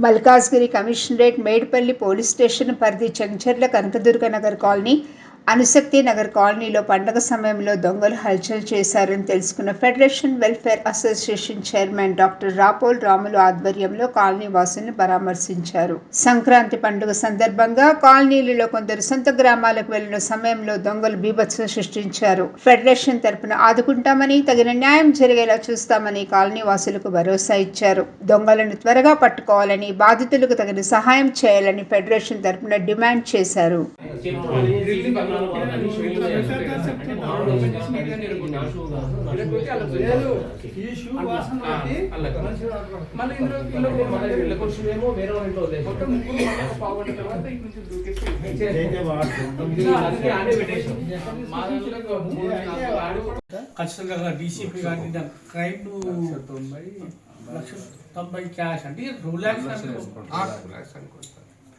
Malkajgiri commissionerate Medpally police station పరిధి Chencherla Kanakadurga Nagar colony అనుశక్తి Nagar కాలనీలో పండగ సమయంలో దొంగలు హల్చల్ చేశారని తెలుసుకున్న federation welfare association chairman doctor Rapol Ramulu ఆధ్వర్యంలో కాలనీ వాసులను పరామర్శించారు. సంక్రాంతి పండుగ సందర్భంగా కాలనీలలో కొందరు సొంత గ్రామాలకు వెళ్లిన సమయంలో దొంగలు బీభత్సం సృష్టించారు. ఫెడరేషన్ తరపున ఆదుకుంటామని, తగిన న్యాయం జరిగేలా చూస్తామని కాలనీ వాసులకు భరోసా ఇచ్చారు. దొంగలను త్వరగా పట్టుకోవాలని, బాధితులకు తగిన సహాయం చేయాలని ఫెడరేషన్ తరపున డిమాండ్ చేశారు. ఖచ్చితంగా డీసీపీ కానీ క్రైమ్ 1,90,000 క్యాష్ అంటే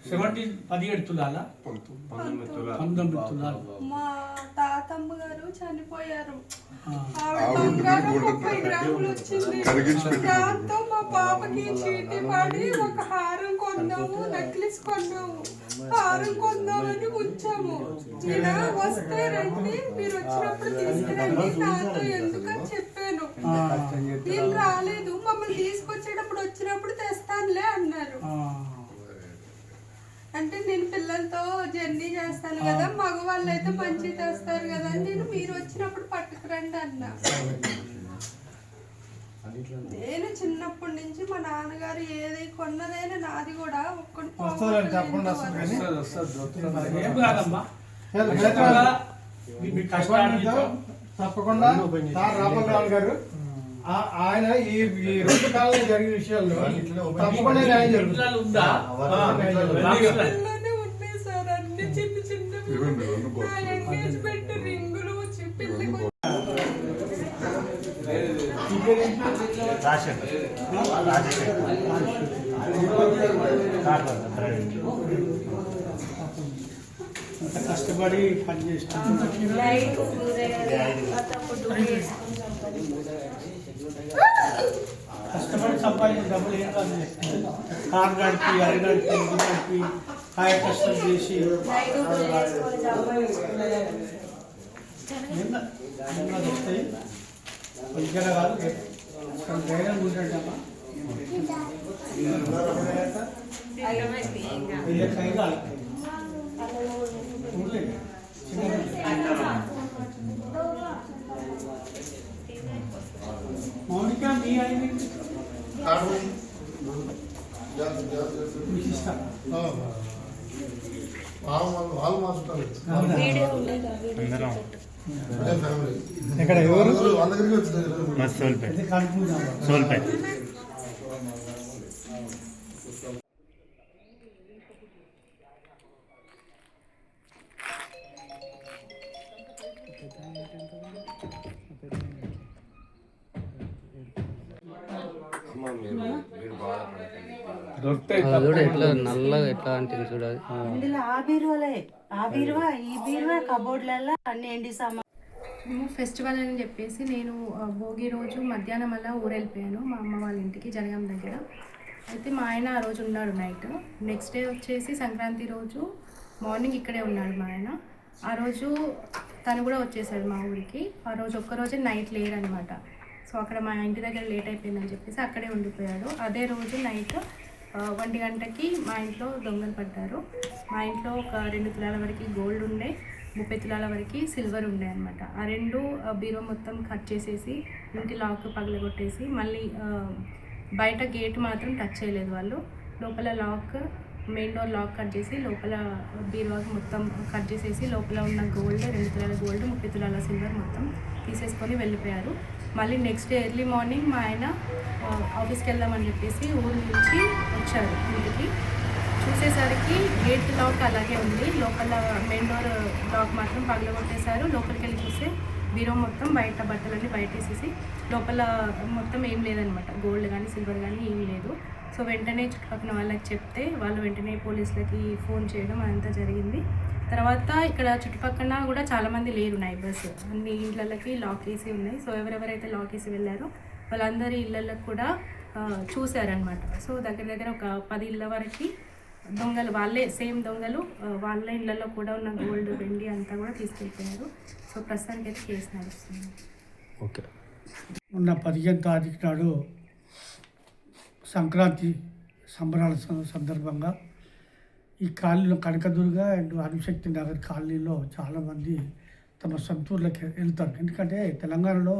17 తులాలా 19 తులాలు. మా తాతమ్మ గారు చనిపోయారు. 30 గ్రాములు వచ్చింది. దాంతో మా పాపకి చీటీ పడి ఒక హారం కొన్నాము, నెక్లెస్ కొన్నాము. హారం కొందామని ఉంచాము. ఇలా వస్తే రండి, మీరు వచ్చినప్పుడు తీసుకురండి, నాతో ఎందుకని చెప్పాను. ఏం రాలేదు, మమ్మల్ని తీసుకొచ్చేటప్పుడు వచ్చినప్పుడు తెస్తానులే అన్నారు. అంటే నేను పిల్లలతో జర్నీ చేస్తాను కదా, మగవాళ్ళు అయితే మంచి చేస్తారు కదా అని నేను మీరు వచ్చినప్పుడు పట్టుకురండి అన్నా. నేను చిన్నప్పటి నుంచి మా నాన్నగారు ఏది కొన్నదైనా నాది కూడా ఒక్కడి తప్పకుండా సార్ రామరావు గారు ఆయన ఈ 2 కాలంలో జరిగిన విషయాల్లో తప్పకుండా న్యాయం జరుగుతుంది. ఉన్నాయి సార్, అన్ని చిన్న చిన్నవి ఎంగేజ్మెంట్ రింగులు పిల్లలు. కష్టపడి పని చేస్తాను. కష్టపడి సంపాదించిన డబ్బులు ఏం కాదు. కారు గడిపి, అరి గడిపి, ఇది గడిపి, కాయ కష్టం చేసి వస్తాయి. ఇక్కడ కాదు, ధైర్యం ఉంటాడమ్మా. మౌనిక మీ ఐడెంటిటీ ఇక్కడ ఎవరు సోల్పేట్ ఎట్లా నల్లగా ఎట్లా అంటే చూడాలి. ఇందులో ఆ బీరువా ఈ బీరువా కబోర్డ్లలో అన్ని ఎండి సామాన్. మేము ఫెస్టివల్ అని చెప్పేసి నేను భోగి రోజు మధ్యాహ్నం అలా ఊరెళ్ళిపోయాను మా అమ్మ వాళ్ళ ఇంటికి జనగాం దగ్గర. అయితే మా ఆయన ఆ రోజు ఉన్నాడు నైట్. నెక్స్ట్ డే వచ్చేసి సంక్రాంతి రోజు మార్నింగ్ ఇక్కడే ఉన్నాడు మా ఆయన. ఆ రోజు తను కూడా వచ్చేసాడు మా ఊరికి. ఆ రోజు ఒక్కరోజే నైట్ లేరనమాట. సో అక్కడ మా ఇంటి దగ్గర లేట్ అయిపోయిందని చెప్పేసి అక్కడే ఉండిపోయాడు. అదే రోజు నైట్ 1 గంటకి మా ఇంట్లో దొంగలు పడ్డారు. మా ఇంట్లో ఒక 2 తులాల వరకు గోల్డ్ ఉండే, 30 తులాల వరకు సిల్వర్ ఉండే అనమాట. ఆ 2 బీరో మొత్తం కట్ చేసేసి ఇంటి లాక్ పగలగొట్టేసి మళ్ళీ బయట గేట్ మాత్రం టచ్ చేయలేదు వాళ్ళు. లోపల lock, main door lock cut చేసి లోపల బీరువాకి మొత్తం కట్ చేసేసి లోపల ఉన్న గోల్డ్ 2 తులాల గోల్డ్, 30 తులాల సిల్వర్ మొత్తం తీసేసుకొని వెళ్ళిపోయారు. మళ్ళీ నెక్స్ట్ డే ఎర్లీ మార్నింగ్ మా ఆయన ఆఫీస్కి వెళ్దామని చెప్పేసి ఊరు నుంచి వచ్చారు ఇంటికి. చూసేసరికి గేట్ లాక్ అలాగే ఉంది, లోపల మెయిన్ డోర్ లాక్ మాత్రం పగలగొట్టేశారు. లోపలికి వెళ్ళి చూస్తే బీరో మొత్తం బయట బట్టలన్నీ బయట వేసేసి లోపల మొత్తం ఏం లేదనమాట, గోల్డ్ కానీ సిల్వర్ కానీ ఏం లేదు. సో వెంటనే చుట్టుపక్కల వాళ్ళకి చెప్తే వాళ్ళు వెంటనే పోలీసులకి ఫోన్ చేయడం అదంతా జరిగింది. తర్వాత ఇక్కడ చుట్టుపక్కల కూడా చాలామంది లేరు నైబర్స్, అన్ని ఇళ్ళకి లాక్ వేసి ఉన్నాయి. సో ఎవరెవరైతే లాక్ వేసి వెళ్ళారో వాళ్ళందరి ఇళ్ళకి కూడా చూశారనమాట. సో దగ్గర దగ్గర ఒక 10 ఇళ్ళ వరకు దొంగలు, వాళ్ళే సేమ్ దొంగలు వాళ్ళ ఇళ్ళల్లో కూడా ఉన్న గోల్డ్, వెండి అంతా కూడా తీసుకెళ్ళిపోయారు. సో ప్రస్తుతానికి అయితే కేసు నడుస్తుంది. ఓకే. ఉన్న 15వ తారీఖు నాడు సంక్రాంతి సంబరాల సందర్భంగా ఈ కాలనీలో కనకదుర్గ అండ్ అణుశక్తి నగర్ కాలనీలో చాలామంది తమ సొంతూర్లకి వెళ్తారు. ఎందుకంటే తెలంగాణలో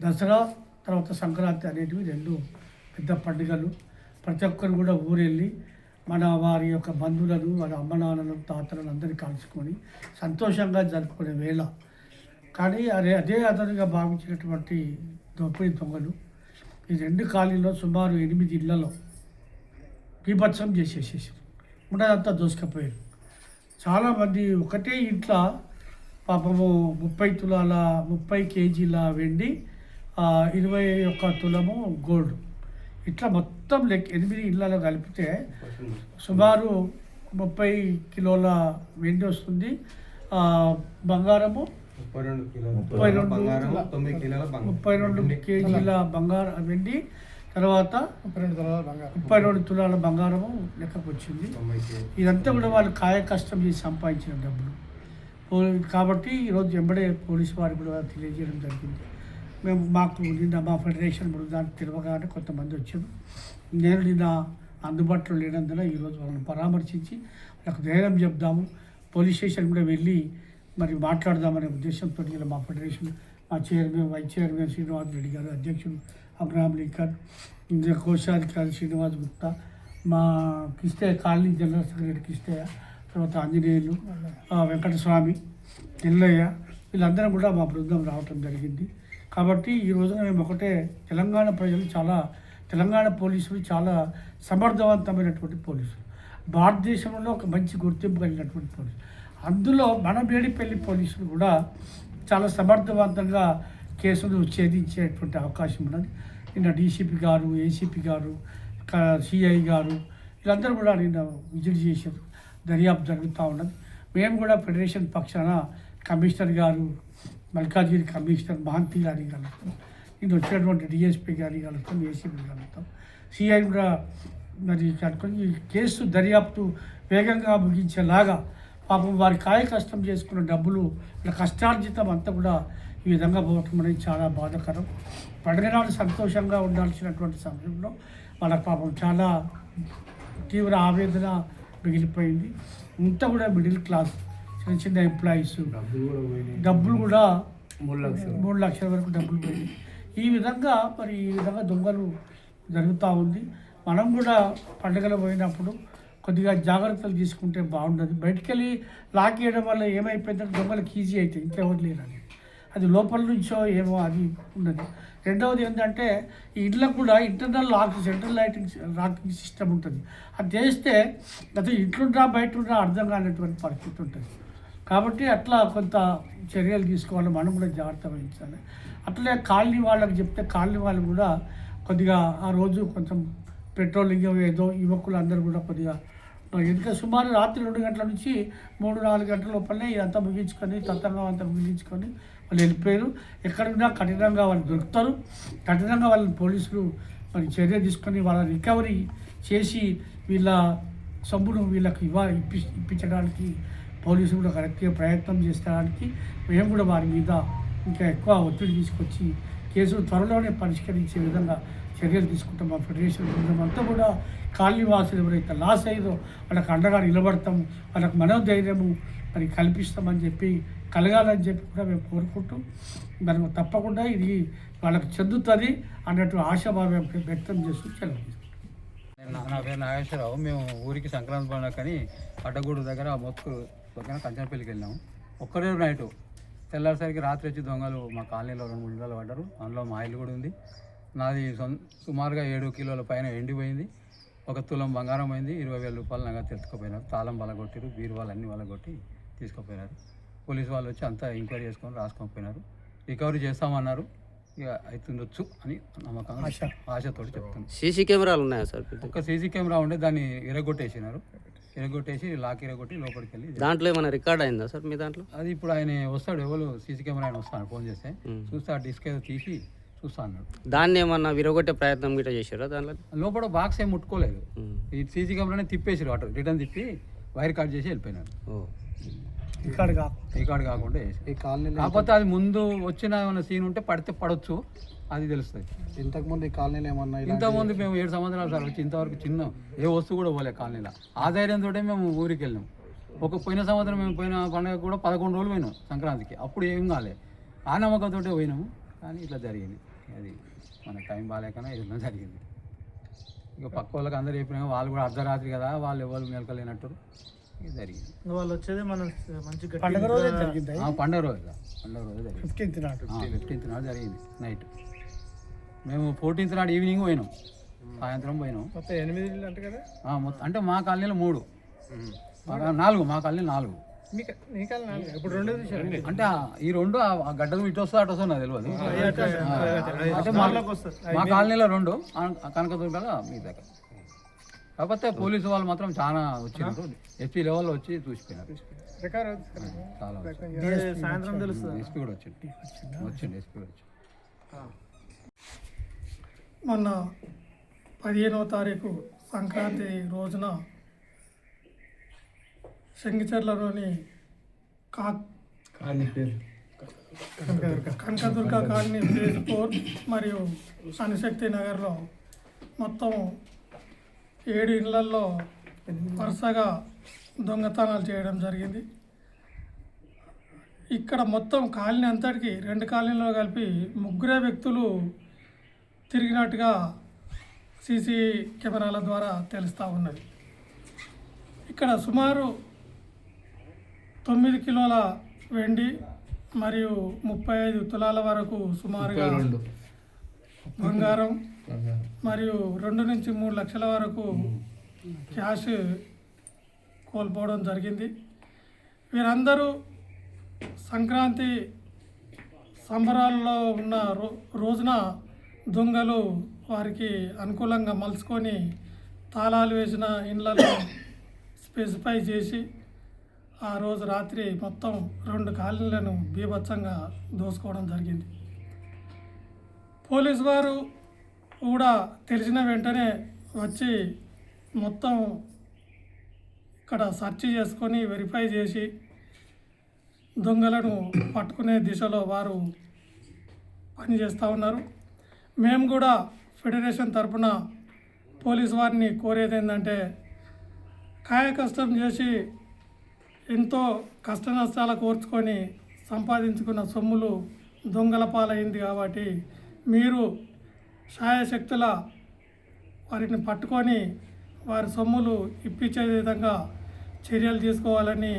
దసరా తర్వాత సంక్రాంతి అనేటివి రెండు పెద్ద పండుగలు. ప్రతి ఒక్కరు కూడా ఊరెళ్ళి మన వారి యొక్క బంధువులను, వాళ్ళ అమ్మ నాన్నలను, తాతలను అందరినీ కలుసుకొని సంతోషంగా జరుపుకునే వేళ. కానీ అదే అదనుగా భావించినటువంటి దోపిడీ దొంగలు ఈ రెండు కాలనీలో సుమారు 8 ఇళ్లలో బీభత్సం చేసేసేసారు. ఉన్నదంతా దోసుకపోయారు. చాలామంది ఒకటే ఇంట్లో పాపము 30 కేజీల వెండి, 21 తులము గోల్డ్, ఇట్లా మొత్తం 8 ఇళ్లలో కలిపితే సుమారు 30 కిలోల వెండి వస్తుంది. బంగారము 32 కేజీల బంగారం వెండి, తర్వాత 32 తులాల బంగారము లెక్కకు వచ్చింది. ఇదంతా కూడా వాళ్ళు కాయ కష్టం చేసి సంపాదించిన డబ్బులు. కాబట్టి ఈరోజు వెంబడే పోలీసు వారికి కూడా తెలియజేయడం జరిగింది. మాకు నిన్న మా ఫెడరేషన్ బృందానికి తెలియగానే కొంతమంది వచ్చారు. నేను నిన్న అందుబాటులో లేనందున ఈరోజు వాళ్ళని పరామర్శించి వాళ్ళకు ధైర్యం చెప్దాము, పోలీస్ స్టేషన్ కూడా వెళ్ళి మరి మాట్లాడదామనే ఉద్దేశంతో మా ఫెడరేషన్, మా chairman, vice chairman Srinivas Reddy గారు, అధ్యక్షుడు అబ్రహాం లింకన్, కోశాధికారి శ్రీనివాస్ గుప్తా, మా Kishtaiah colony general secretary Kishtaiah, తర్వాత ఆంజనేయులు, వెంకటస్వామి, ఎల్లయ్య, వీళ్ళందరం కూడా మా బృందం రావటం జరిగింది. కాబట్టి ఈ రోజున మేము ఒకటే, తెలంగాణ ప్రజలు తెలంగాణ పోలీసులు చాలా సమర్థవంతమైనటువంటి పోలీసులు, భారతదేశంలో ఒక మంచి గుర్తింపు కలిగినటువంటి పోలీసులు. అందులో మన మేడిపల్లి పోలీసులు కూడా చాలా సమర్థవంతంగా కేసులు ఛేదించేటువంటి అవకాశం ఉన్నది. నిన్న డీసీపీ గారు, ఏసీపీ గారు, సిఐ గారు వీళ్ళందరూ కూడా నిన్న విజిట్ చేశారు. దర్యాప్తు జరుగుతూ ఉన్నది. మేము కూడా ఫెడరేషన్ పక్షాన కమిషనర్ గారు, మల్కాజిగిరి కమిషనర్ మహంతి గారి కలుస్తాం, ఇది వచ్చినటువంటి డిఎస్పీ గారి కలుస్తాం, ఏసీపీ కలుస్తాం, సిఐ కూడా మరి కనుక్కొని ఈ కేసు దర్యాప్తు వేగంగా ముగించేలాగా పాపం వారి కాయ కష్టం చేసుకున్న డబ్బులు, ఇలా కష్టార్జితం అంతా కూడా ఈ విధంగా పోవటం అనేది చాలా బాధాకరం. పండుగ నాడు సంతోషంగా ఉండాల్సినటువంటి సమయంలో వాళ్ళ పాపం చాలా తీవ్ర ఆవేదన మిగిలిపోయింది. ఇంత కూడా మిడిల్ క్లాస్ చిన్న ఎంప్లాయీస్ డబ్బులు కూడా 3 లక్షల వరకు డబ్బులు పోయింది. ఈ విధంగా దొంగలు జరుగుతూ ఉంది. మనం కూడా పండుగలు పోయినప్పుడు కొద్దిగా జాగ్రత్తలు తీసుకుంటే బాగుండదు. బయటికి వెళ్ళి లాకేయడం వల్ల ఏమైపోయిందంటే దొంగలకు ఈజీ అవుతాయి, ఇంకెవరు లేరని, అది లోపల నుంచో ఏమో అది ఉన్నది. రెండవది ఏంటంటే ఈ ఇళ్ళకు కూడా ఇంటర్నల్ సెంట్రల్ లాకింగ్ సిస్టమ్ ఉంటుంది. అది చేస్తే అసలు ఇంట్లుంటా బయట ఉన్నా అర్థం కానటువంటి పరిస్థితి ఉంటుంది. కాబట్టి అట్లా కొంత చర్యలు తీసుకోవాలి, మనం కూడా జాగ్రత్త వహించాలి. అట్లే కాలనీ వాళ్ళకి చెప్తే కాలనీ వాళ్ళు కూడా కొద్దిగా ఆ రోజు కొంచెం పెట్రోలింగ్ ఏదో యువకులు అందరూ కూడా కొద్దిగా, ఎందుకంటే సుమారు రాత్రి 2 గంటల నుంచి 3-4 గంటల లోపలనే ఇదంతా ముగించుకొని తతంగం అంతా ముగించుకొని వాళ్ళు వెళ్ళిపోయారు. ఎక్కడున్నా కఠినంగా వాళ్ళు దొరుకుతారు. కఠినంగా వాళ్ళని పోలీసులు మరి చర్య తీసుకొని వాళ్ళ రికవరీ చేసి వీళ్ళ సొమ్మును వీళ్ళకి ఇప్పించడానికి పోలీసులు కూడా కరెక్ట్గా ప్రయత్నం చేసడానికి మేము కూడా వారి మీద ఇంకా ఎక్కువ ఒత్తిడి తీసుకొచ్చి కేసులు త్వరలోనే పరిష్కరించే విధంగా చర్యలు తీసుకుంటాం. మా ఫెడరేషన్ బృందం అంతా కూడా కాలనీ వాసులు ఎవరైతే లాస్ అయ్యారో వాళ్ళకి అండగా నిలబడతాము, వాళ్ళకి మనోధైర్యము మరి కల్పిస్తామని చెప్పి కలగాలని చెప్పి కూడా మేము కోరుకుంటూ మరి తప్పకుండా ఇది వాళ్ళకి చెందుతుంది అన్నట్టు ఆశాభావం వ్యక్తం చేస్తూ సెలవు. నా పేరు నాగేశ్వరరావు. మేము ఊరికి సంక్రాంతి పండుగని అడ్డగూడు దగ్గర మొక్కు పక్కన కంచనపల్లికి వెళ్ళాము. ఒక్కరే నైటు తెల్లారిసరికి రాత్రి వచ్చి దొంగలు మా కాలనీలో 2-3 ఇళ్ళు పడ్డారు. అందులో మా ఇల్లు కూడా ఉంది. నాది సుమారుగా 7 కిలోల పైన ఎండిపోయింది. 1 తులం బంగారం అయింది. 20,000 రూపాయలు నగదు తెచ్చుకుపోయినారు. తాళం బలగొట్టారు, బీరువాళ్ళు అన్నీ బలగొట్టి తీసుకుపోయినారు. పోలీసు వాళ్ళు వచ్చి అంతా ఎంక్వైరీ చేసుకొని రాసుకొని పోయినారు. రికవరీ చేస్తామన్నారు. ఇక అవుతుండొచ్చు అని నమ్మకంగా ఆశతోటి చెప్తాను. సీసీ కెమెరాలు ఉన్నాయా సార్? ఒక సీసీ కెమెరా ఉండే, దాన్ని ఇరగొట్టేసి లాక్ ఇరగొట్టి లోపలికి వెళ్ళి. దాంట్లో ఏమైనా రికార్డ్ అయిందా సార్ మీ దాంట్లో? అది ఇప్పుడు ఆయన వస్తాడు, ఎవరు సీసీ కెమెరా ఆయన వస్తాడు, ఫోన్ చేస్తే చూస్తే ఆ డిస్క్ ఏదో తీసి చూస్తా అన్నాడు. దాన్ని ఏమన్నా విరగొట్టే ప్రయత్నం గిట్ట చేశారా దాంట్లో? లోపల బాక్స్ ఏం ముట్టుకోలేదు, ఈ సీసీ కెమెరానే తిప్పేసారు, అటు రిటర్న్ తిప్పి వైర్ కట్ చేసి వెళ్ళిపోయినాడు. ఇక్కడ ఈ కార్డు కాకుండా వేసి. కాకపోతే అది ముందు వచ్చిన ఏమైనా సీన్ ఉంటే పడితే పడవచ్చు, అది తెలుస్తుంది. ఇంతకుముందు ఈ కాలనీలో ఏమన్నా ఇంతకుముందు మేము 7 సంవత్సరాలు సార్ వచ్చి ఇంతవరకు చిన్న ఏ వస్తువు కూడా పోలే కాలనీలో. ఆ ధైర్యంతో మేము ఊరికి వెళ్ళాం. పోయిన సంవత్సరం మేము పోయిన పండుగ కూడా 11 రోజులు పోయినాం సంక్రాంతికి, అప్పుడు ఏం కాలే, ఆ నమ్మకంతో పోయినాము. కానీ ఇట్లా జరిగింది, అది మన టైం బాగాలేకనే ఇట్లా జరిగింది. ఇక పక్క వాళ్ళకి అందరూ చెప్పినా వాళ్ళు కూడా అర్ధరాత్రి కదా, వాళ్ళు ఎవరు మేల్కలేనట్టు ఇది జరిగింది. వాళ్ళు వచ్చేది మన మంచి పండుగ రోజే జరిగింది. పండుగ రోజు జరిగింది, 15th నాడు. 15th నాడు జరిగింది నైట్. మేము 14th నాడు ఈవినింగ్ పోయినాం, సాయంత్రం పోయినాం. మొత్తం 8 ఇళ్ళు అంటే కదా? మొత్తం అంటే మా కాలనీలో 3, 4, మా కాలనీ 4. మీ కాలనీ ఇప్పుడు 2 చూసారు అంటే ఈ 2 ఆ గడ్డకు ఇటు వస్తా అటు వస్తుంది నాకు తెలియదు. అంటే మా కాలనీలో 2, కనకదుర్గలో మీ దగ్గర. కాకపోతే పోలీసు వాళ్ళు మాత్రం చాలా వచ్చినారు, ఎస్పీ లెవెల్లో వచ్చి చూసిపోయినారు. చాలా సాయంత్రం తెలుస్తుంది. ఎస్పీ కూడా వచ్చింది, ఎస్పీ కూడా వచ్చింది. మొన్న 15వ తారీఖు సంక్రాంతి రోజున శంగిచెర్లలోని కనకదుర్గ కాలనీ ఫేజ్ 4 మరియు అణుశక్తి నగర్లో మొత్తం 7 ఇళ్లల్లో వరుసగా దొంగతనాలు చేయడం జరిగింది. ఇక్కడ మొత్తం కాలనీ అంతటికి 2 కాలనీలో కలిపి 3 వ్యక్తులు తిరిగినట్టుగా సీసీ కెమెరాల ద్వారా తెలుస్తూ ఉన్నది. ఇక్కడ సుమారు 9 కిలోల వెండి మరియు 35 తులాల వరకు సుమారుగా బంగారం మరియు 2 నుంచి 3 లక్షల వరకు క్యాష్ కోల్పోవడం జరిగింది. వీరందరూ సంక్రాంతి సంబరాల్లో ఉన్న రోజున దొంగలు వారికి అనుకూలంగా మలుచుకొని తాళాలు వేసిన ఇండ్లను స్పెసిఫై చేసి ఆ రోజు రాత్రి మొత్తం 2 కాలనీలను బీభత్సంగా దోసుకోవడం జరిగింది. పోలీసు వారు కూడా తెలిసిన వెంటనే వచ్చి మొత్తం ఇక్కడ సెర్చ్ చేసుకొని వెరిఫై చేసి దొంగలను పట్టుకునే దిశలో వారు పనిచేస్తూ ఉన్నారు. మేము కూడా ఫెడరేషన్ తరఫున పోలీసు వారిని కోరేది ఏంటంటే, కాయ కష్టం చేసి ఎంతో కష్ట నష్టాలు కోర్చుకొని సంపాదించుకున్న సొమ్ములు దొంగల పాలైంది కాబట్టి మీరు శాయశక్తుల వారిని పట్టుకొని వారి సొమ్ములు ఇప్పించే విధంగా చర్యలు తీసుకోవాలని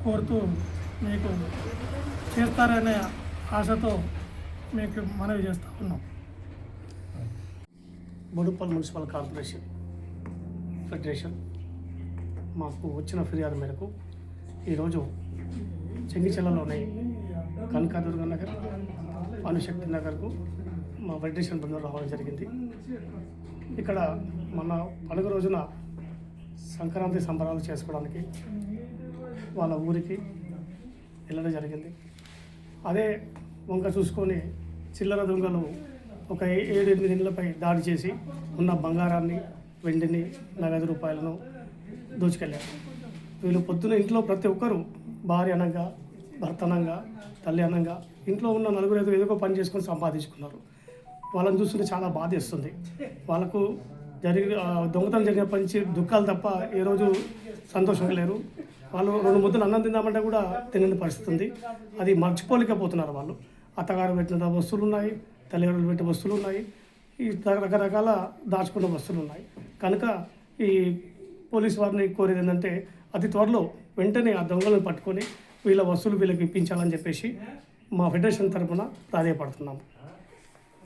కోరుతూ మీకు చేస్తారనే ఆశతో మీకు మనవి చేస్తూ ఉన్నాం. బోడుప్పల్ మున్సిపల్ కార్పొరేషన్ ఫెడరేషన్ మాకు వచ్చిన ఫిర్యాదు మేరకు ఈరోజు చెంగిచెర్లలోని కనకదుర్గ నగర్, అణుశక్తి నగర్కు మా ఫెడరేషన్ బృందం రావడం జరిగింది. ఇక్కడ మన పండుగ రోజున సంక్రాంతి సంబరాలు చేసుకోవడానికి వాళ్ళ ఊరికి వెళ్ళడం జరిగింది. అదే వంక చూసుకొని చిల్లర దొంగలు ఒక 7-8 ఇళ్లపై దాడి చేసి ఉన్న బంగారాన్ని, వెండిని, నగదు రూపాయలను దోచుకెళ్ళారు. వీళ్ళు పొద్దున ఇంట్లో ప్రతి ఒక్కరూ భార్య అనంగా, భర్త అనంగా, తల్లి అనంగా ఇంట్లో ఉన్న 4 ఏదో పని చేసుకొని సంపాదించుకున్నారు. వాళ్ళని చూస్తుంటే చాలా బాధేస్తుంది. వాళ్ళకు దొంగతనం జరిగిన పంచి దుఃఖాలు తప్ప ఏ రోజు సంతోషంగా లేరు. వాళ్ళు 2 ముద్దలు అన్నం తిందామంటే కూడా తినని పరిస్థితి ఉంది. అది మర్చిపోలేకపోతున్నారు. వాళ్ళు అత్తగారు పెట్టిన వస్తువులు ఉన్నాయి, తల్లిదండ్రులు పెట్టిన వస్తువులు ఉన్నాయి, ఈ రకరకాల దాచుకున్న వస్తువులు ఉన్నాయి. కనుక ఈ పోలీసు వారిని కోరేది ఏంటంటే, అతి త్వరలో వెంటనే ఆ దొంగలను పట్టుకొని వీళ్ళ వస్తువులు వీళ్ళకి ఇప్పించాలని చెప్పేసి మా ఫెడరేషన్ తరఫున ప్రాధాయపడుతున్నాము.